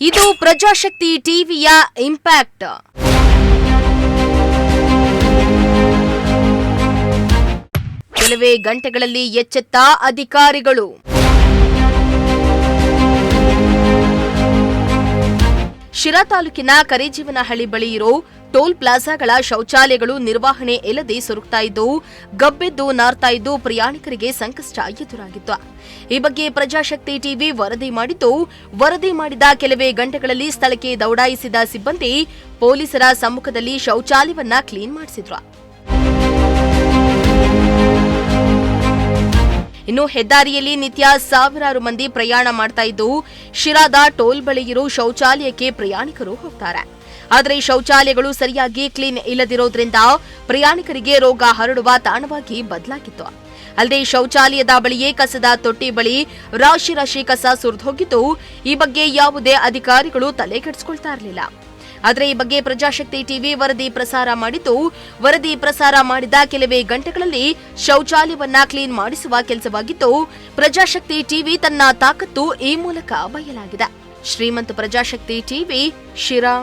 ಇದು ಪ್ರಜಾಶಕ್ತಿ ಟಿವಿಯ ಇಂಪ್ಯಾಕ್ಟ್. ಕೆಲವೇ ಗಂಟೆಗಳಲ್ಲಿ ಎಚ್ಚೆತ್ತ ಅಧಿಕಾರಿಗಳು. ಶಿರಾ ತಾಲೂಕಿನ ಕರೇಜೀವನಹಳ್ಳಿ ಬಳಿ ಇರೋ ಟೋಲ್ ಪ್ಲಾಜಾಗಳ ಶೌಚಾಲಯಗಳು ನಿರ್ವಹಣೆ ಇಲ್ಲದೆ ಸೊರಗ್ತಾ ಇದ್ದು, ಗಬ್ಬೆದ್ದು ನಾರ್ತಾ ಇದ್ದು ಪ್ರಯಾಣಿಕರಿಗೆ ಸಂಕಷ್ಟ ಎದುರಾಗಿತ್ತು. ಈ ಬಗ್ಗೆ ಪ್ರಜಾಶಕ್ತಿ ಟಿವಿ ವರದಿ ಮಾಡಿದ್ದು, ವರದಿ ಮಾಡಿದ ಕೆಲವೇ ಗಂಟೆಗಳಲ್ಲಿ ಸ್ಥಳಕ್ಕೆ ದೌಡಾಯಿಸಿದ ಸಿಬ್ಬಂದಿ ಪೊಲೀಸರ ಸಮ್ಮುಖದಲ್ಲಿ ಶೌಚಾಲಯವನ್ನ ಕ್ಲೀನ್ ಮಾಡಿಸಿದ್ರು. ಇನ್ನು ಹೆದ್ದಾರಿಯಲ್ಲಿ ನಿತ್ಯ ಸಾವಿರಾರು ಮಂದಿ ಪ್ರಯಾಣ ಮಾಡ್ತಾ ಇದ್ದು, ಶಿರಾದ ಟೋಲ್ ಬಳಿ ಇರೋ ಶೌಚಾಲಯಕ್ಕೆ ಪ್ರಯಾಣಿಕರು ಹೋಗ್ತಾರೆ. ಆದರೆ ಶೌಚಾಲಯಗಳು ಸರಿಯಾಗಿ ಕ್ಲೀನ್ ಇಲ್ಲದಿರೋದ್ರಿಂದ ಪ್ರಯಾಣಿಕರಿಗೆ ರೋಗ ಹರಡುವ ತಾಣವಾಗಿ ಬದಲಾಗಿತ್ತು. ಅಲ್ಲದೆ ಶೌಚಾಲಯದ ಬಳಿಯೇ ಕಸದ ತೊಟ್ಟಿ ಬಳಿ ರಾಶಿ ರಾಶಿ ಕಸ ಸುರಿದೋಗಿದ್ದು, ಈ ಬಗ್ಗೆ ಯಾವುದೇ ಅಧಿಕಾರಿಗಳು ತಲೆ ಕೆಡಿಸಿಕೊಳ್ತಾ ಇರಲಿಲ್ಲ. ಆದರೆ ಈ ಬಗ್ಗೆ ಪ್ರಜಾಶಕ್ತಿ ಟಿವಿ ವರದಿ ಪ್ರಸಾರ ಮಾಡಿದ್ದು, ವರದಿ ಪ್ರಸಾರ ಮಾಡಿದ ಕೆಲವೇ ಗಂಟೆಗಳಲ್ಲಿ ಶೌಚಾಲಯವನ್ನ ಕ್ಲೀನ್ ಮಾಡಿಸುವ ಕೆಲಸವಾಗಿದ್ದು, ಪ್ರಜಾಶಕ್ತಿ ಟಿವಿ ತನ್ನ ತಾಕತ್ತು ಈ ಮೂಲಕ ಬಯಲಾಗಿದೆ. ಶ್ರೀಮಂತ ಪ್ರಜಾಶಕ್ತಿ ಟಿವಿ, ಶಿರಾ.